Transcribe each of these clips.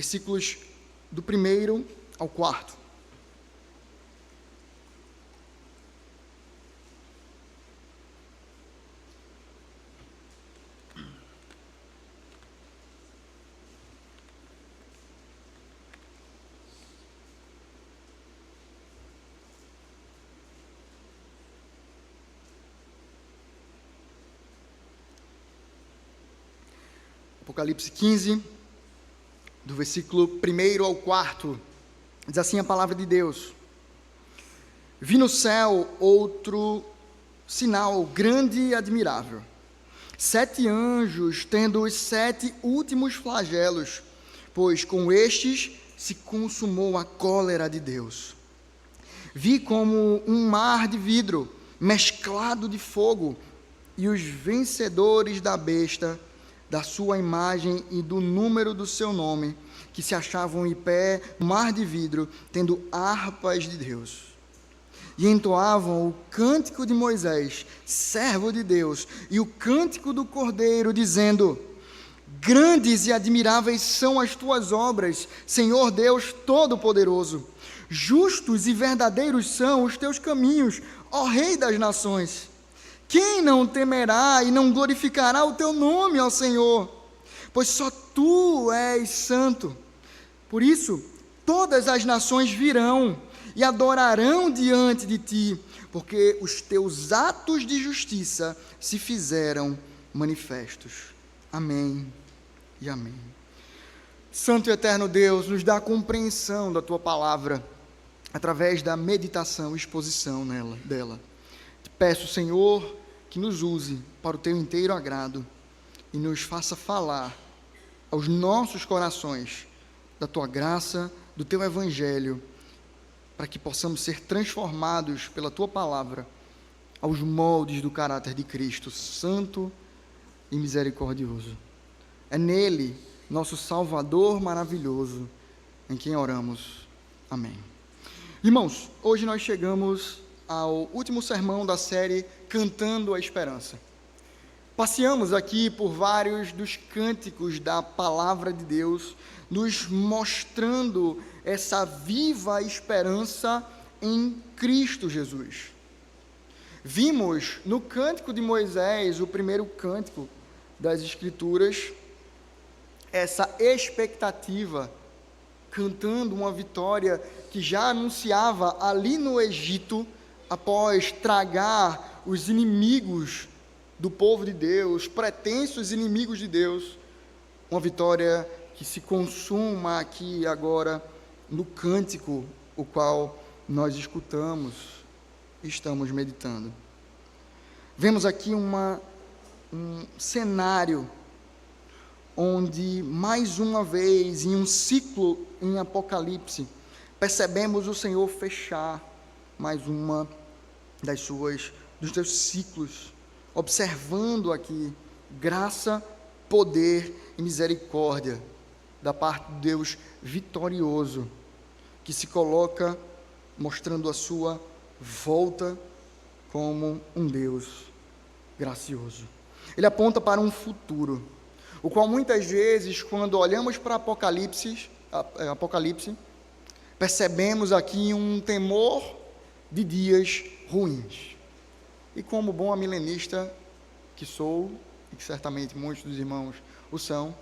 versículos do 1º ao 4º. Apocalipse 15, do versículo 1º ao 4º, diz assim a palavra de Deus: Vi no céu outro sinal grande e admirável, 7 anjos tendo os 7 últimos flagelos, pois com estes se consumou a cólera de Deus. Vi como um mar de vidro mesclado de fogo, e os vencedores da besta, da sua imagem e do número do seu nome, que se achavam em pé no mar de vidro, tendo harpas de Deus. E entoavam o cântico de Moisés, servo de Deus, e o cântico do Cordeiro, dizendo: Grandes e admiráveis são as tuas obras, Senhor Deus Todo-Poderoso. Justos e verdadeiros são os teus caminhos, ó Rei das nações. Quem não temerá e não glorificará o teu nome, ó Senhor? Pois só tu és santo. Por isso, todas as nações virão e adorarão diante de ti, porque os teus atos de justiça se fizeram manifestos. Amém e amém. Santo e eterno Deus, nos dá a compreensão da tua palavra através da meditação e exposição dela. Te peço, Senhor, que nos use para o teu inteiro agrado e nos faça falar aos nossos corações da tua graça, do teu evangelho, para que possamos ser transformados pela tua palavra aos moldes do caráter de Cristo, santo e misericordioso. É nele, nosso Salvador maravilhoso, em quem oramos. Amém. Irmãos, hoje nós chegamos ao último sermão da série Cantando a Esperança. Passeamos aqui por vários dos cânticos da palavra de Deus, nos mostrando essa viva esperança em Cristo Jesus. Vimos no cântico de Moisés, o primeiro cântico das Escrituras, essa expectativa, cantando uma vitória que já anunciava ali no Egito, após tragar os inimigos do povo de Deus, pretensos inimigos de Deus, uma vitória que se consuma aqui agora no cântico, o qual nós escutamos e estamos meditando. Vemos aqui um cenário onde, mais uma vez, em um ciclo em Apocalipse, percebemos o Senhor fechar mais uma dos seus ciclos, observando aqui graça, poder e misericórdia da parte de Deus vitorioso, que se coloca mostrando a sua volta como um Deus gracioso. Ele aponta para um futuro, o qual muitas vezes, quando olhamos para Apocalipse, percebemos aqui um temor de dias ruins. E como bom milenista que sou, e que certamente muitos dos irmãos o são,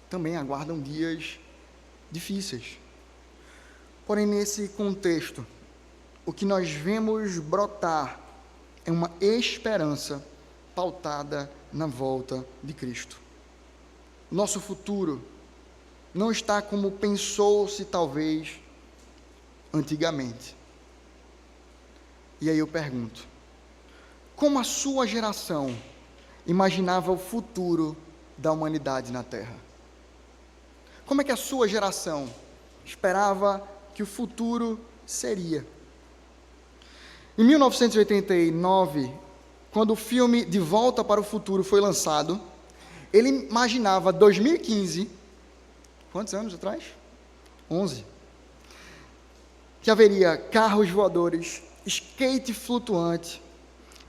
também aguardam dias difíceis. Porém, nesse contexto, o que nós vemos brotar é uma esperança pautada na volta de Cristo. Nosso futuro não está como pensou-se talvez antigamente. E aí eu pergunto, como a sua geração imaginava o futuro da humanidade na Terra? Como é que a sua geração esperava que o futuro seria? Em 1989, quando o filme De Volta para o Futuro foi lançado, ele imaginava 2015, quantos anos atrás? 11. Que haveria carros voadores, skate flutuante,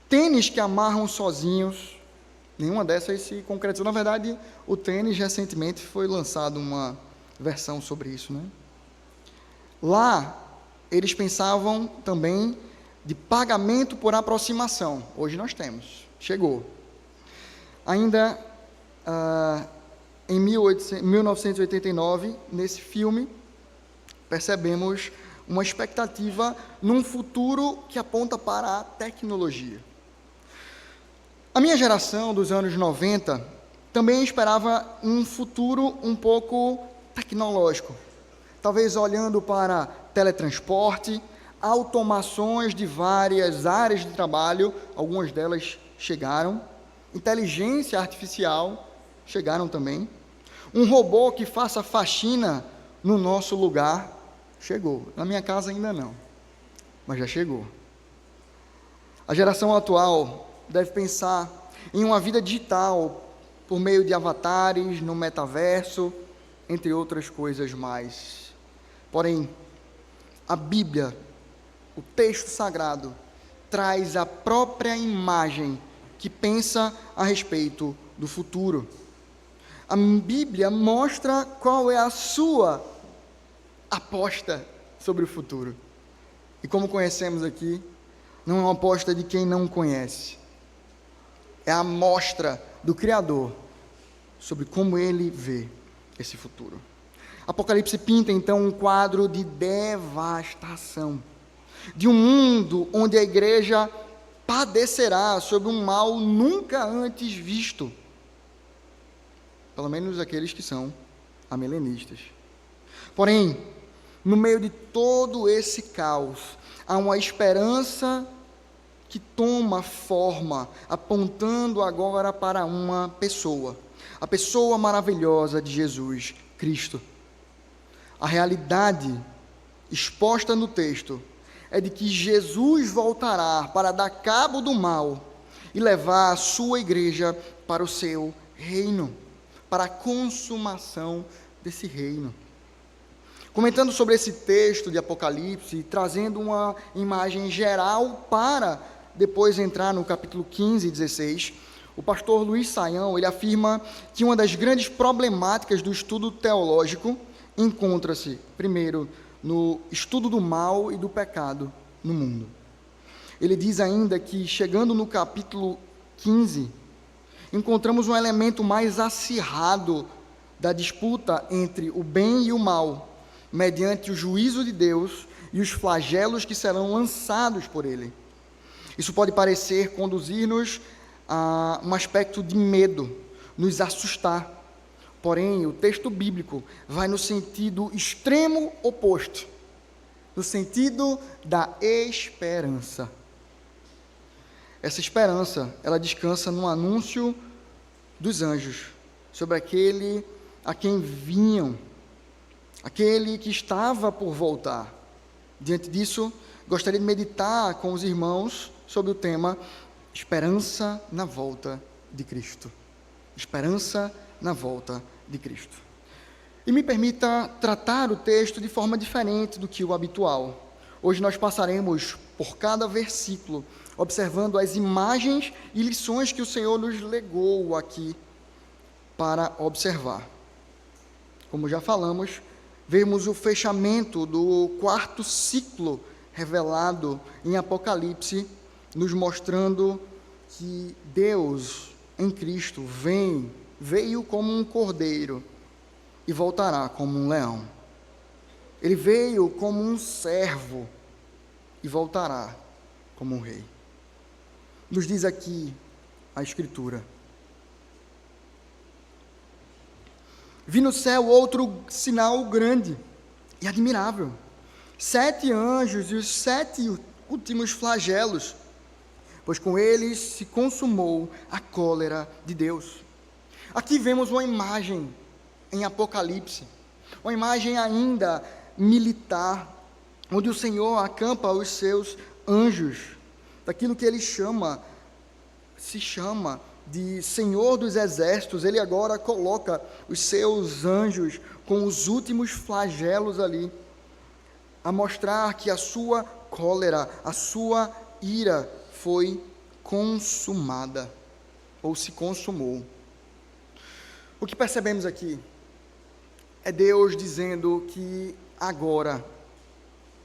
tênis que amarram sozinhos. Nenhuma dessas se concretizou. Na verdade, o tênis recentemente foi lançado uma versão sobre isso, né? Lá, eles pensavam também de pagamento por aproximação. Hoje nós temos, chegou. Ainda em 1989, nesse filme, percebemos uma expectativa num futuro que aponta para a tecnologia. A minha geração dos anos 90 também esperava um futuro um pouco tecnológico, talvez olhando para teletransporte, automações de várias áreas de trabalho, algumas delas chegaram, inteligência artificial chegaram também, um robô que faça faxina no nosso lugar, chegou. Na minha casa ainda não, mas já chegou. A geração atual deve pensar em uma vida digital por meio de avatares, no metaverso, entre outras coisas mais. Porém, a Bíblia, o texto sagrado, traz a própria imagem que pensa a respeito do futuro. A Bíblia mostra qual é a sua aposta sobre o futuro. E como conhecemos aqui, não é uma aposta de quem não conhece. É a mostra do Criador sobre como ele vê esse futuro. Apocalipse pinta então um quadro de devastação, de um mundo onde a igreja padecerá sob um mal nunca antes visto, pelo menos aqueles que são amilenistas. Porém, no meio de todo esse caos, há uma esperança que toma forma, apontando agora para uma pessoa, a pessoa maravilhosa de Jesus Cristo. A realidade exposta no texto é de que Jesus voltará para dar cabo do mal e levar a sua igreja para o seu reino, para a consumação desse reino. Comentando sobre esse texto de Apocalipse, trazendo uma imagem geral para depois entrar no capítulo 15 e 16, o pastor Luiz Saião, ele afirma que uma das grandes problemáticas do estudo teológico encontra-se, primeiro, no estudo do mal e do pecado no mundo. Ele diz ainda que, chegando no capítulo 15, encontramos um elemento mais acirrado da disputa entre o bem e o mal, mediante o juízo de Deus e os flagelos que serão lançados por ele. Isso pode parecer conduzir-nos a um aspecto de medo, nos assustar. Porém, o texto bíblico vai no sentido extremo oposto, no sentido da esperança. Essa esperança, ela descansa no anúncio dos anjos, sobre aquele a quem vinham, aquele que estava por voltar. Diante disso, gostaria de meditar com os irmãos sobre o tema esperança na volta de Cristo. Esperança na volta de Cristo. E me permita tratar o texto de forma diferente do que o habitual. Hoje nós passaremos por cada versículo, observando as imagens e lições que o Senhor nos legou aqui para observar. Como já falamos, vemos o fechamento do quarto ciclo revelado em Apocalipse, nos mostrando que Deus em Cristo veio como um cordeiro e voltará como um leão. Ele veio como um servo e voltará como um rei. Nos diz aqui a Escritura: vi no céu outro sinal grande e admirável, 7 anjos e os 7 últimos flagelos, pois com eles se consumou a cólera de Deus. Aqui vemos uma imagem em Apocalipse, uma imagem ainda militar, onde o Senhor acampa os seus anjos, daquilo que ele se chama de Senhor dos Exércitos. Ele agora coloca os seus anjos com os últimos flagelos ali, a mostrar que a sua cólera, a sua ira foi consumada, ou se consumou. O que percebemos aqui é Deus dizendo que agora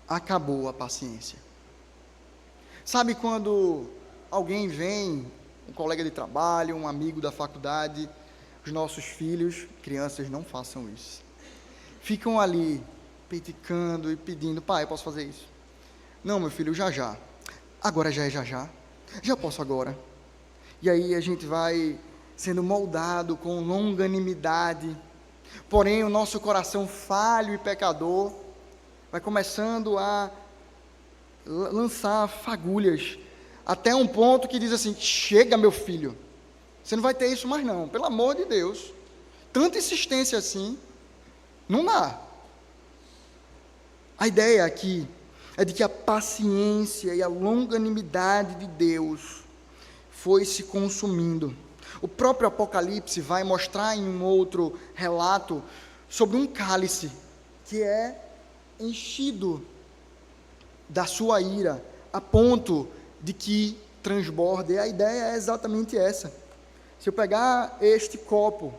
acabou a paciência. Sabe quando alguém vem, um colega de trabalho, um amigo da faculdade, os nossos filhos, crianças, não façam isso. Ficam ali, peticando e pedindo, pai, eu posso fazer isso? Não, meu filho, já já. Agora já é já já. Já posso agora. E aí a gente vai sendo moldado com longanimidade, porém o nosso coração falho e pecador vai começando a lançar fagulhas, até um ponto que diz assim, chega meu filho, você não vai ter isso mais não, pelo amor de Deus, tanta insistência assim, não dá. A ideia aqui é de que a paciência e a longanimidade de Deus foi se consumindo. O próprio Apocalipse vai mostrar em um outro relato sobre um cálice que é enchido da sua ira, a ponto de que transborde. E a ideia é exatamente essa. Se eu pegar este copo,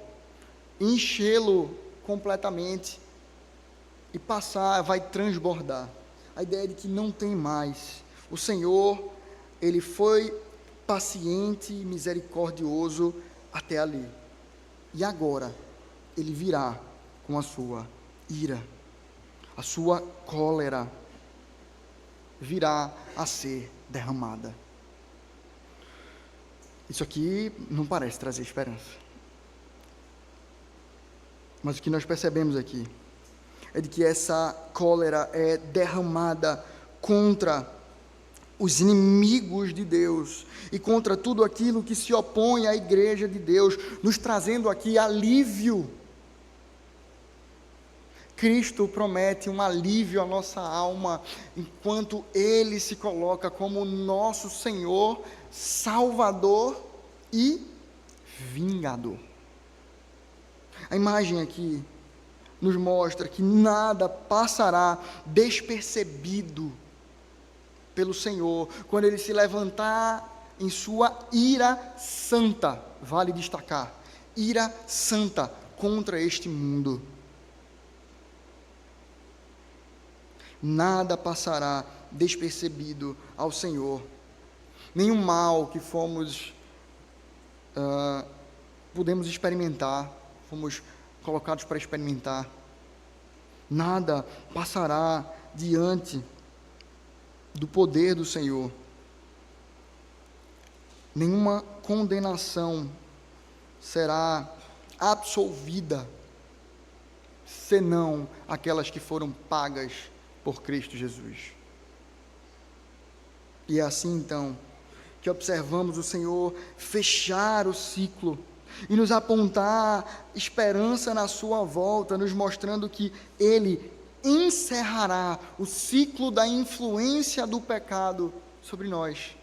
enchê-lo completamente e passar, vai transbordar. A ideia é de que não tem mais. O Senhor, Ele foi paciente e misericordioso até ali. E agora, Ele virá com a sua ira, a sua cólera virá a ser derramada. Isso aqui não parece trazer esperança. Mas o que nós percebemos aqui é de que essa cólera é derramada contra os inimigos de Deus e contra tudo aquilo que se opõe à igreja de Deus, nos trazendo aqui alívio. Cristo promete um alívio à nossa alma, enquanto Ele se coloca como nosso Senhor, Salvador e vingador. A imagem aqui nos mostra que nada passará despercebido pelo Senhor, quando Ele se levantar em sua ira santa, vale destacar, ira santa contra este mundo. Nada passará despercebido ao Senhor, nenhum mal que pudemos experimentar, fomos colocados para experimentar, nada passará diante do poder do Senhor, nenhuma condenação será absolvida, senão aquelas que foram pagas por Cristo Jesus. E é assim então que observamos o Senhor fechar o ciclo e nos apontar esperança na sua volta, nos mostrando que Ele encerrará o ciclo da influência do pecado sobre nós.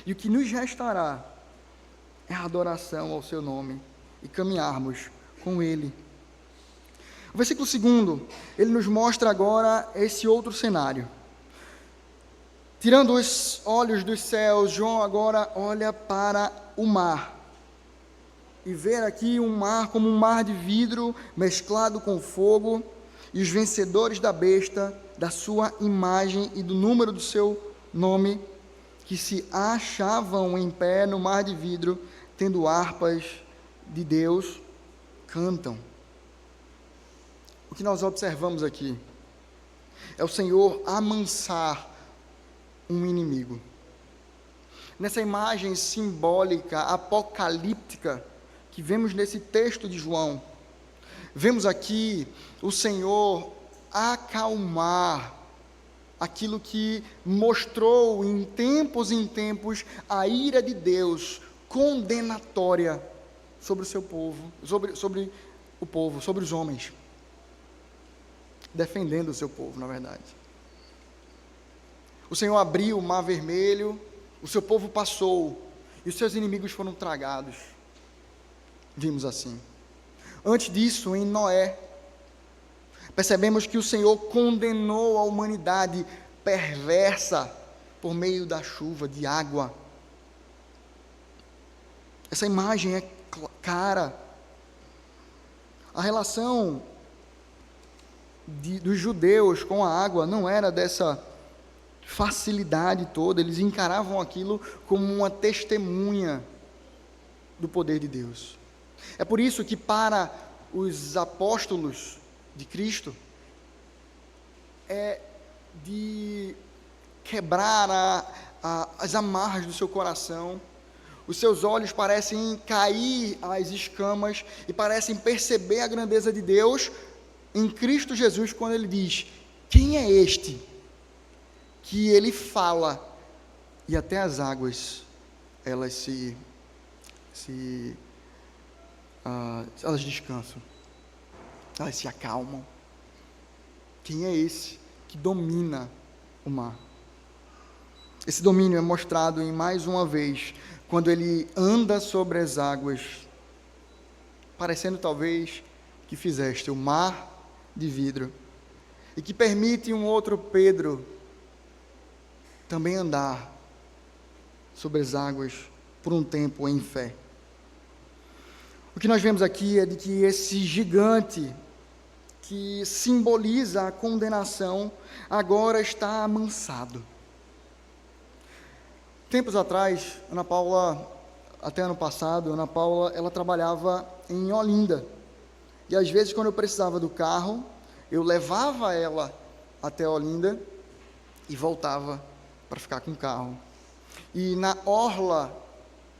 E o que nos restará é a adoração ao seu nome e caminharmos com Ele. O versículo 2, ele nos mostra agora esse outro cenário. Tirando os olhos dos céus, João agora olha para o mar. E vê aqui um mar como um mar de vidro mesclado com fogo, e os vencedores da besta, da sua imagem e do número do seu nome, que se achavam em pé no mar de vidro, tendo harpas de Deus, cantam. O que nós observamos aqui é o Senhor amansar um inimigo. Nessa imagem simbólica, apocalíptica, que vemos nesse texto de João, vemos aqui o Senhor acalmar aquilo que mostrou em tempos a ira de Deus condenatória sobre o seu povo, sobre o povo, sobre os homens, defendendo o seu povo, na verdade. O Senhor abriu o mar vermelho, o seu povo passou, e os seus inimigos foram tragados. Vimos assim. Antes disso, em Noé, percebemos que o Senhor condenou a humanidade perversa por meio da chuva, de água. Essa imagem é clara. A relação dos judeus com a água não era dessa facilidade toda, eles encaravam aquilo como uma testemunha do poder de Deus. É por isso que para os apóstolos de Cristo, é de quebrar as amarras do seu coração, os seus olhos parecem cair as escamas e parecem perceber a grandeza de Deus em Cristo Jesus, quando ele diz: quem é este que ele fala e até as águas elas elas descansam, elas se acalmam? Quem é esse que domina o mar? Esse domínio é mostrado em mais uma vez quando ele anda sobre as águas, parecendo talvez que fizeste o mar de vidro, e que permite um outro Pedro também andar sobre as águas por um tempo em fé. O que nós vemos aqui é de que esse gigante, que simboliza a condenação, agora está amansado. Tempos atrás, Ana Paula, até ano passado, Ana Paula, ela trabalhava em Olinda. E às vezes, quando eu precisava do carro, eu levava ela até Olinda e voltava para ficar com o carro. E na orla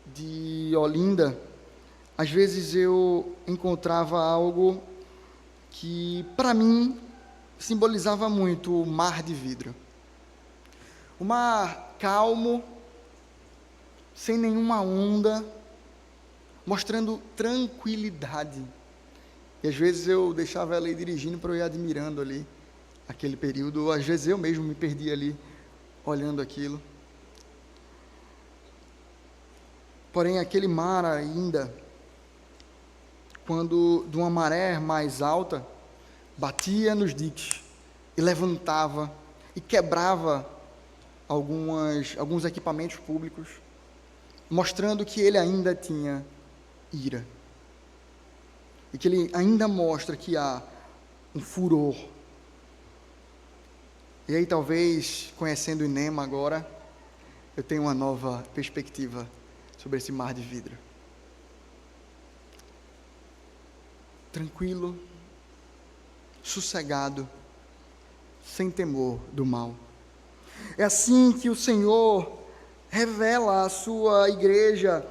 de Olinda, às vezes eu encontrava algo que, para mim, simbolizava muito o mar de vidro. O mar calmo, sem nenhuma onda, mostrando tranquilidade. E às vezes eu deixava ela ir dirigindo para eu ir admirando ali aquele período, ou às vezes eu mesmo me perdia ali, olhando aquilo. Porém, aquele mar ainda, quando de uma maré mais alta, batia nos diques e levantava e quebrava alguns equipamentos públicos, mostrando que ele ainda tinha ira, e que ele ainda mostra que há um furor. E aí, talvez, conhecendo o Inema agora, eu tenho uma nova perspectiva sobre esse mar de vidro. Tranquilo, sossegado, sem temor do mal. É assim que o Senhor revela à sua igreja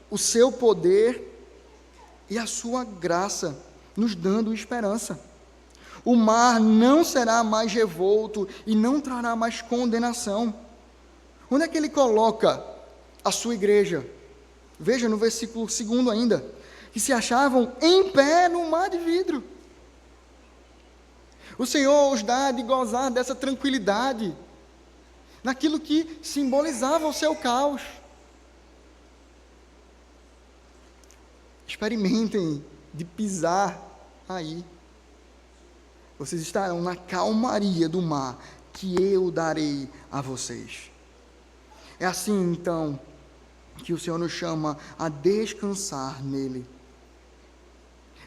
o seu poder e a sua graça, nos dando esperança. O mar não será mais revolto e não trará mais condenação. Onde é que ele coloca a sua igreja? Veja no versículo 2 ainda, que se achavam em pé no mar de vidro. O Senhor os dá de gozar dessa tranquilidade, naquilo que simbolizava o seu caos. Experimentem de pisar aí. Vocês estarão na calmaria do mar que eu darei a vocês. É assim, então, que o Senhor nos chama a descansar nele.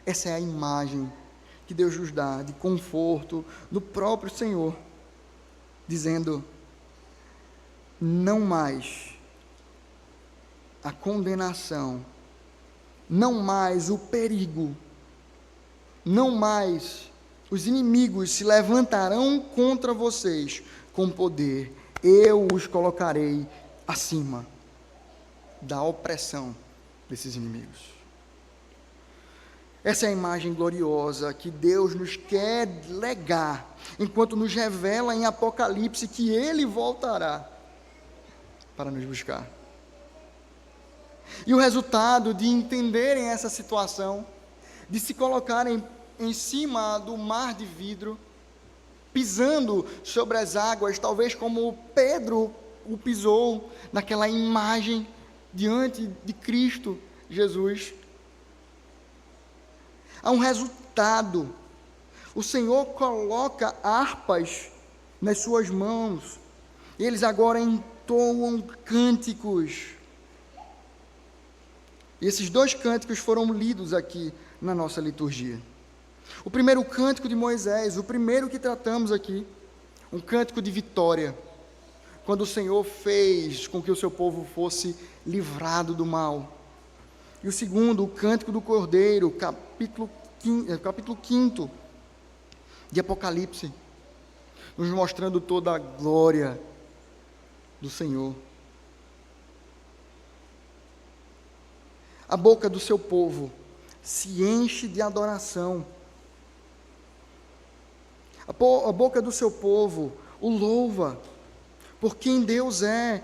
Essa é a imagem que Deus nos dá de conforto do próprio Senhor, dizendo: não mais a condenação, não mais o perigo, não mais os inimigos se levantarão contra vocês com poder. Eu os colocarei acima da opressão desses inimigos. Essa é a imagem gloriosa que Deus nos quer legar, enquanto nos revela em Apocalipse que Ele voltará para nos buscar. E o resultado de entenderem essa situação, de se colocarem em cima do mar de vidro, pisando sobre as águas, talvez como Pedro o pisou naquela imagem diante de Cristo Jesus. Há um resultado. O Senhor coloca harpas nas suas mãos, e eles agora entoam cânticos. E esses 2 cânticos foram lidos aqui na nossa liturgia. O primeiro cântico de Moisés, o primeiro que tratamos aqui, um cântico de vitória, quando o Senhor fez com que o seu povo fosse livrado do mal. E o segundo, o cântico do Cordeiro, capítulo 5 de Apocalipse, nos mostrando toda a glória do Senhor. A boca do seu povo se enche de adoração. A boca do seu povo o louva por quem Deus é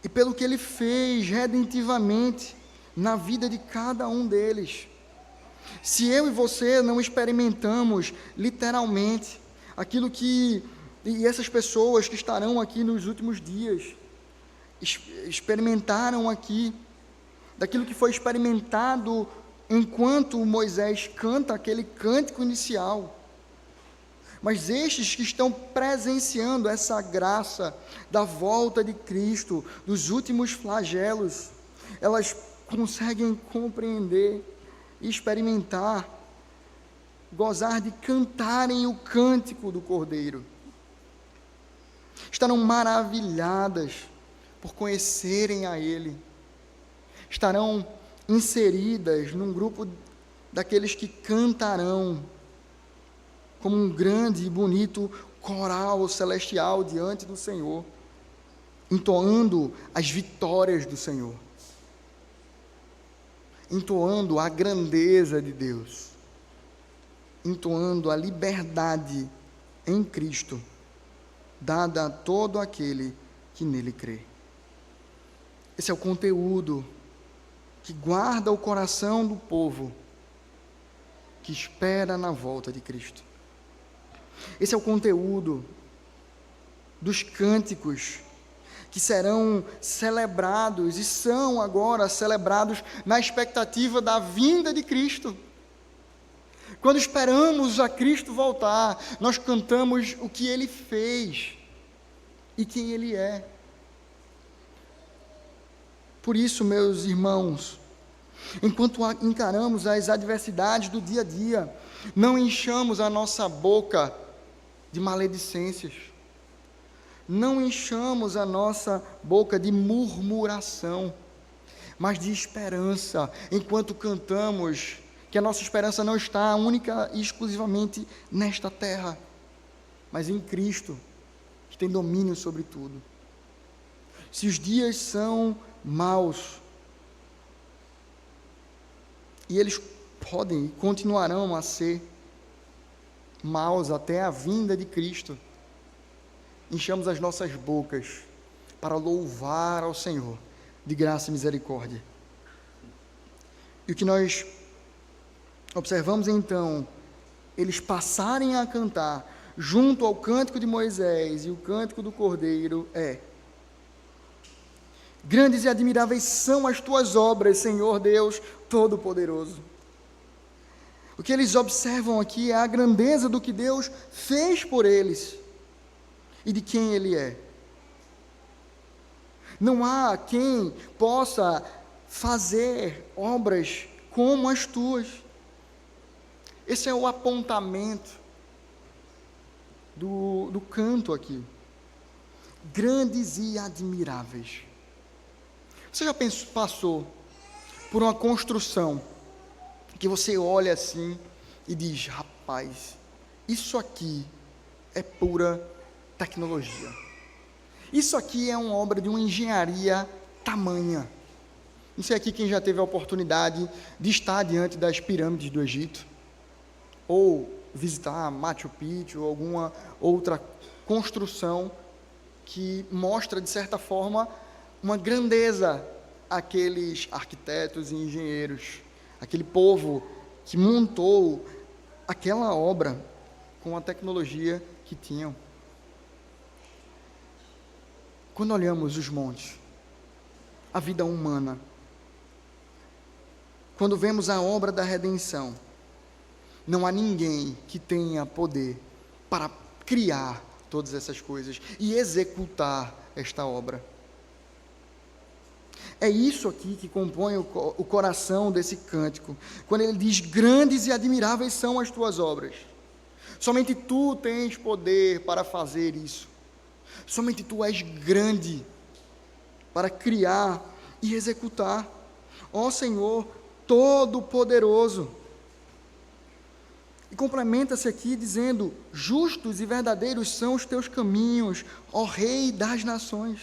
e pelo que Ele fez redentivamente na vida de cada um deles. Se eu e você não experimentamos literalmente aquilo que, e essas pessoas que estarão aqui nos últimos dias, experimentaram aqui, daquilo que foi experimentado enquanto Moisés canta aquele cântico inicial, mas estes que estão presenciando essa graça da volta de Cristo, dos últimos flagelos, elas conseguem compreender, experimentar, gozar de cantarem o cântico do Cordeiro. Estarão maravilhadas por conhecerem a Ele. Estarão inseridas num grupo daqueles que cantarão como um grande e bonito coral celestial diante do Senhor, entoando as vitórias do Senhor, entoando a grandeza de Deus, entoando a liberdade em Cristo, dada a todo aquele que nele crê. Esse é o conteúdo que guarda o coração do povo que espera na volta de Cristo. Esse é o conteúdo dos cânticos que serão celebrados e são agora celebrados na expectativa da vinda de Cristo. Quando esperamos a Cristo voltar, nós cantamos o que Ele fez e quem Ele é. Por isso, meus irmãos, enquanto encaramos as adversidades do dia a dia, não enchamos a nossa boca de maledicências, não enchamos a nossa boca de murmuração, mas de esperança, enquanto cantamos que a nossa esperança não está única e exclusivamente nesta terra, mas em Cristo, que tem domínio sobre tudo. Se os dias são maus, e eles podem e continuarão a ser maus até a vinda de Cristo, enchamos as nossas bocas para louvar ao Senhor de graça e misericórdia. E o que nós observamos então, eles passarem a cantar junto ao cântico de Moisés e o cântico do Cordeiro grandes e admiráveis são as tuas obras, Senhor Deus Todo-Poderoso. O que eles observam aqui é a grandeza do que Deus fez por eles e de quem Ele é. Não há quem possa fazer obras como as tuas. Esse é o apontamento do canto aqui. Grandes e admiráveis. Você já passou por uma construção que você olha assim e diz: rapaz, isso aqui é pura tecnologia. Isso aqui é uma obra de uma engenharia tamanha. Não sei aqui quem já teve a oportunidade de estar diante das pirâmides do Egito, ou visitar Machu Picchu, ou alguma outra construção que mostra, de certa forma, uma grandeza àqueles arquitetos e engenheiros, aquele povo que montou aquela obra com a tecnologia que tinham. Quando olhamos os montes, a vida humana, quando vemos a obra da redenção, não há ninguém que tenha poder para criar todas essas coisas e executar esta obra. É isso aqui que compõe o coração desse cântico, quando ele diz: grandes e admiráveis são as tuas obras. Somente tu tens poder para fazer isso. Somente tu és grande para criar e executar. Ó Senhor, Todo-Poderoso. E complementa-se aqui dizendo: justos e verdadeiros são os teus caminhos, ó Rei das nações.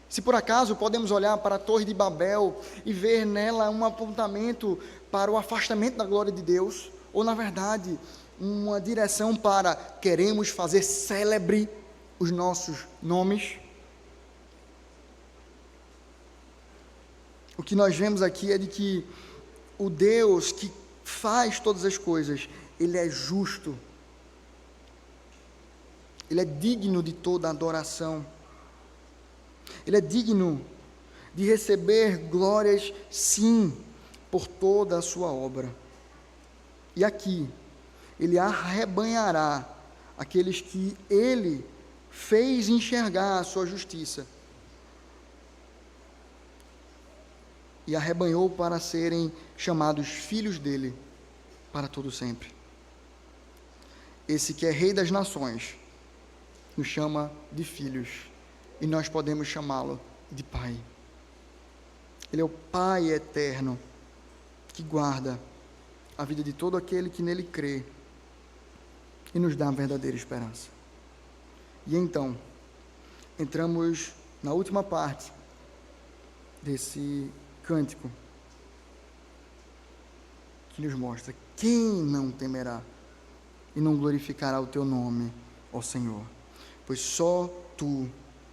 Se por acaso podemos olhar para a Torre de Babel e ver nela um apontamento para o afastamento da glória de Deus, ou na verdade, uma direção para queremos fazer célebre os nossos nomes, o que nós vemos aqui é de que o Deus que faz todas as coisas, Ele é justo, Ele é digno de toda adoração, Ele é digno de receber glórias, sim, por toda a sua obra. E aqui, Ele arrebanhará aqueles que Ele fez enxergar a sua justiça, e arrebanhou para serem chamados filhos dele para todo sempre. Esse que é Rei das nações nos chama de filhos, e nós podemos chamá-lo de Pai. Ele é o Pai eterno que guarda a vida de todo aquele que nele crê e nos dá a verdadeira esperança. E então, entramos na última parte desse cântico, que nos mostra: quem não temerá e não glorificará o teu nome, ó Senhor? Pois só tu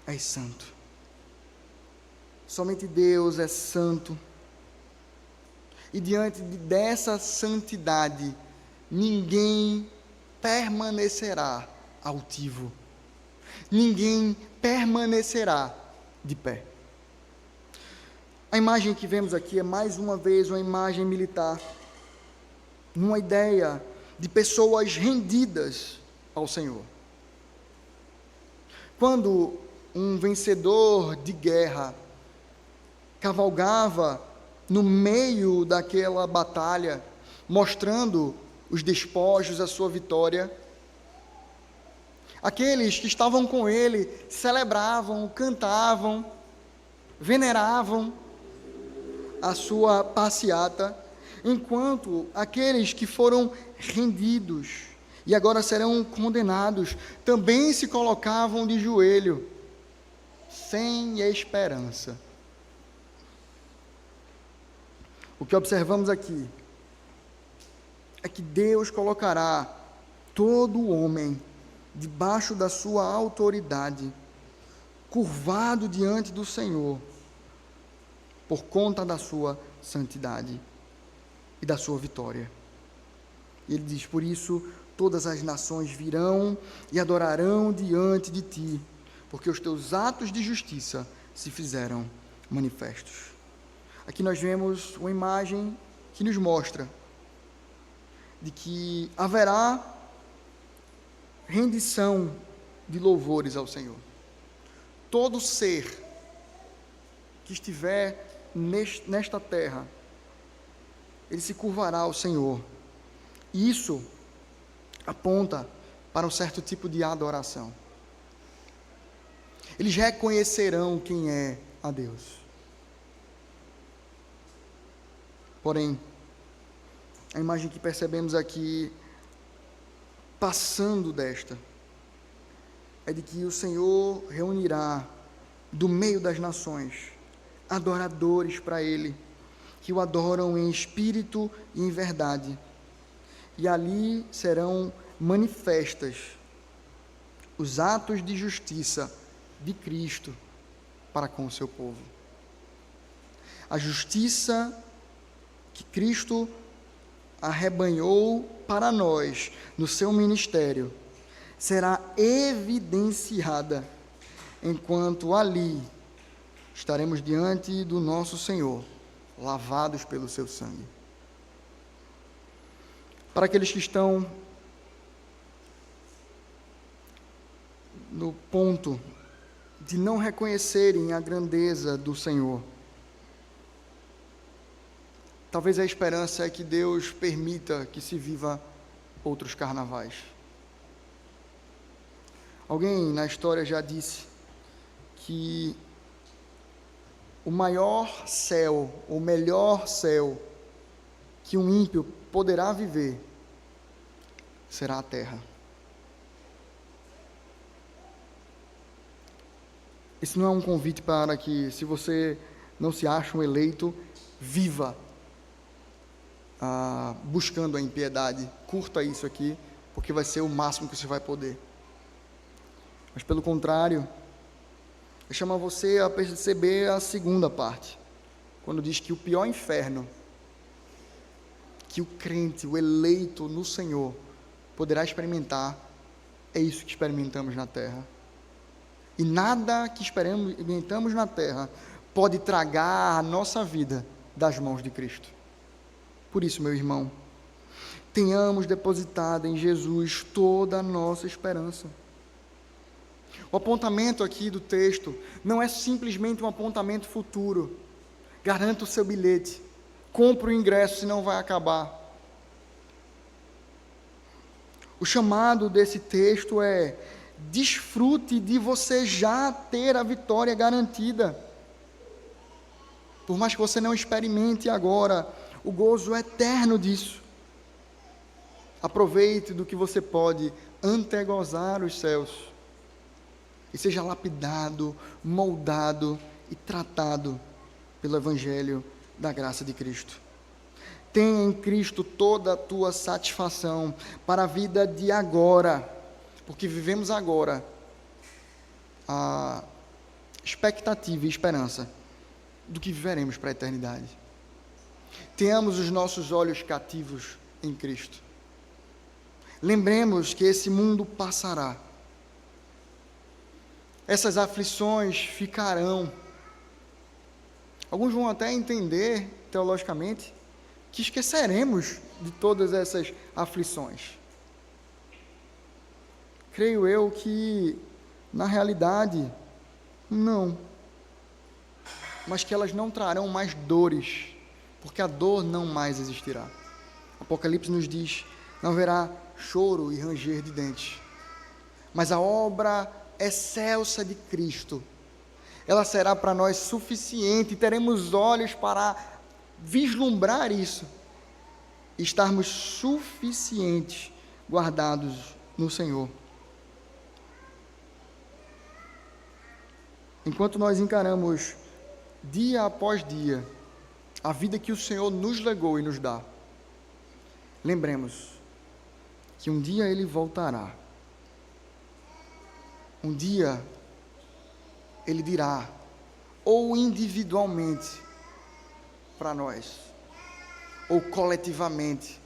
és santo. Somente Deus é santo, e diante dessa santidade, ninguém permanecerá altivo, ninguém permanecerá de pé. A imagem que vemos aqui é mais uma vez uma imagem militar, numa ideia de pessoas rendidas ao Senhor. Quando um vencedor de guerra cavalgava no meio daquela batalha, mostrando os despojos, a sua vitória, aqueles que estavam com ele celebravam, cantavam, veneravam a sua passeata, enquanto aqueles que foram rendidos e agora serão condenados também se colocavam de joelho, sem esperança. O que observamos aqui é que Deus colocará todo homem debaixo da sua autoridade, curvado diante do Senhor, por conta da sua santidade e da sua vitória. E ele diz: por isso todas as nações virão e adorarão diante de ti, porque os teus atos de justiça se fizeram manifestos. Aqui nós vemos uma imagem que nos mostra de que haverá rendição de louvores ao Senhor. Todo ser que estiver nesta terra, ele se curvará ao Senhor. E isso aponta para um certo tipo de adoração. Eles reconhecerão quem é a Deus. Porém, a imagem que percebemos aqui, passando desta, é de que o Senhor reunirá do meio das nações adoradores para Ele, que o adoram em espírito e em verdade, e ali serão manifestas os atos de justiça de Cristo para com o seu povo. A justiça que Cristo arrebanhou para nós no seu ministério será evidenciada enquanto ali estaremos diante do nosso Senhor, lavados pelo seu sangue. Para aqueles que estão no ponto de não reconhecerem a grandeza do Senhor. Talvez a esperança é que Deus permita que se viva outros carnavais. Alguém na história já disse que o maior céu, o melhor céu que um ímpio poderá viver será a terra. Isso não é um convite para que, se você não se acha um eleito, viva buscando a impiedade. Curta isso aqui, porque vai ser o máximo que você vai poder. Mas, pelo contrário, eu chamo você a perceber a segunda parte, quando diz que o pior inferno que o crente, o eleito no Senhor, poderá experimentar, é isso que experimentamos na terra. E nada que experimentamos na terra pode tragar a nossa vida das mãos de Cristo. Por isso, meu irmão, tenhamos depositado em Jesus toda a nossa esperança. O apontamento aqui do texto não é simplesmente um apontamento futuro. Garanta o seu bilhete, compre o ingresso, senão vai acabar. O chamado desse texto é: desfrute de você já ter a vitória garantida. Por mais que você não experimente agora o gozo eterno disso, aproveite do que você pode antegozar os céus e seja lapidado, moldado e tratado pelo Evangelho da graça de Cristo. Tenha em Cristo toda a tua satisfação para a vida de agora, porque vivemos agora a expectativa e esperança do que viveremos para a eternidade. Tenhamos os nossos olhos cativos em Cristo. Lembremos que esse mundo passará. Essas aflições ficarão. Alguns vão até entender, teologicamente, que esqueceremos de todas essas aflições. Creio eu que, na realidade, não. Mas que elas não trarão mais dores, porque a dor não mais existirá. Apocalipse nos diz: não haverá choro e ranger de dentes. Mas a obra excelsa de Cristo, ela será para nós suficiente, e teremos olhos para vislumbrar isso, e estarmos suficientes, guardados no Senhor. Enquanto nós encaramos dia após dia a vida que o Senhor nos legou e nos dá, lembremos que um dia Ele voltará. Um dia Ele dirá, ou individualmente para nós, ou coletivamente,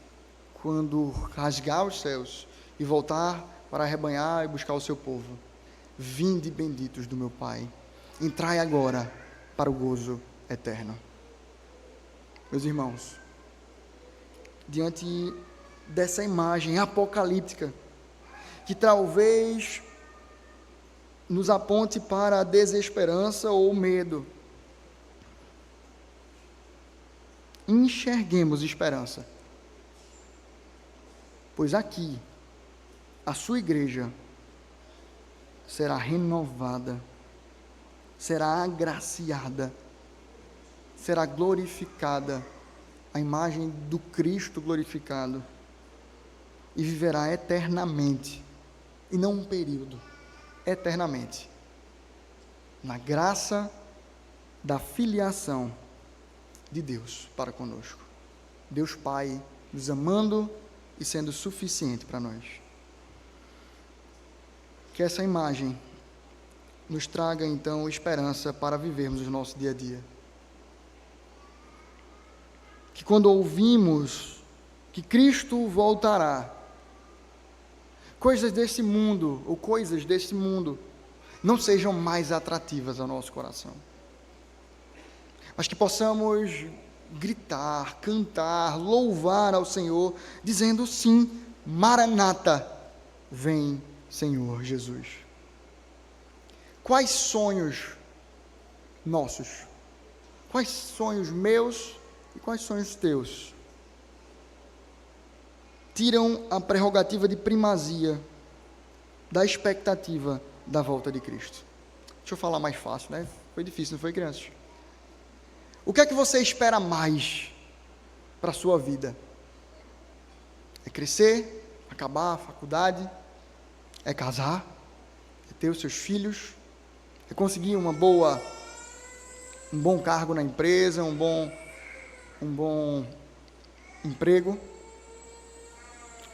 quando rasgar os céus e voltar para arrebanhar e buscar o seu povo: vinde benditos do meu Pai, entrai agora para o gozo eterno. Meus irmãos, diante dessa imagem apocalíptica, que talvez nos aponte para a desesperança ou o medo, enxerguemos esperança, pois aqui a sua igreja será renovada, será agraciada, será glorificada, a imagem do Cristo glorificado, e viverá eternamente, e não um período, eternamente, na graça da filiação de Deus para conosco. Deus Pai nos amando e sendo suficiente para nós. Que essa imagem nos traga então esperança para vivermos o nosso dia a dia. Que quando ouvimos que Cristo voltará, coisas desse mundo não sejam mais atrativas ao nosso coração, mas que possamos gritar, cantar, louvar ao Senhor, dizendo sim: Maranata, vem Senhor Jesus. quais sonhos nossos, quais sonhos meus e quais sonhos teus tiram a prerrogativa de primazia da expectativa da volta de Cristo? Deixa eu falar mais fácil, né? Foi difícil, não foi, crianças? O que é que você espera mais para a sua vida? É crescer, acabar a faculdade, é casar, é ter os seus filhos, é conseguir um bom cargo na empresa, um bom emprego,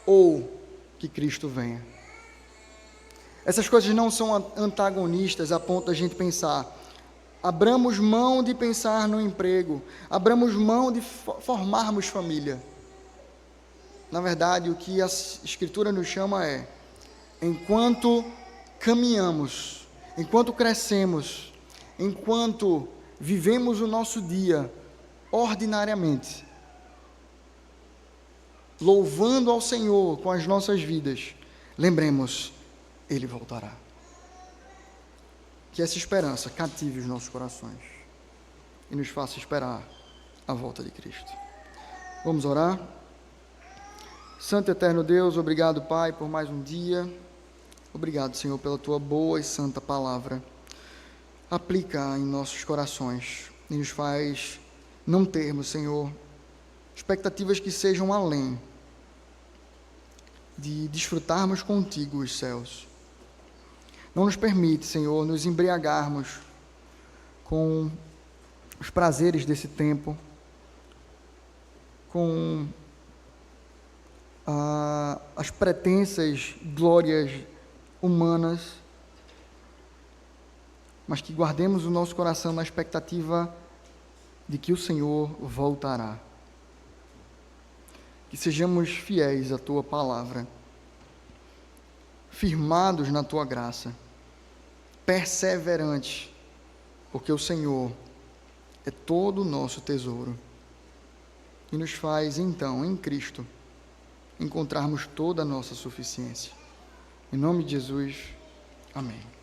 ou que Cristo venha. Essas coisas não são antagonistas a ponto da gente pensar, abramos mão de pensar no emprego, abramos mão de formarmos família. Na verdade, o que a Escritura nos chama é, enquanto caminhamos, enquanto crescemos, enquanto vivemos o nosso dia ordinariamente, louvando ao Senhor com as nossas vidas, lembremos, Ele voltará. Que essa esperança cative os nossos corações e nos faça esperar a volta de Cristo. Vamos orar? Santo e eterno Deus, obrigado, Pai, por mais um dia. Obrigado, Senhor, pela Tua boa e santa palavra. Aplica em nossos corações e nos faz não termos, Senhor, expectativas que sejam além de desfrutarmos contigo os céus. Não nos permite, Senhor, nos embriagarmos com os prazeres desse tempo, com as pretensas glórias humanas, mas que guardemos o nosso coração na expectativa de que o Senhor voltará. Que sejamos fiéis à Tua palavra, firmados na Tua graça, perseverantes, porque o Senhor é todo o nosso tesouro e nos faz, então, em Cristo, encontrarmos toda a nossa suficiência. Em nome de Jesus, amém.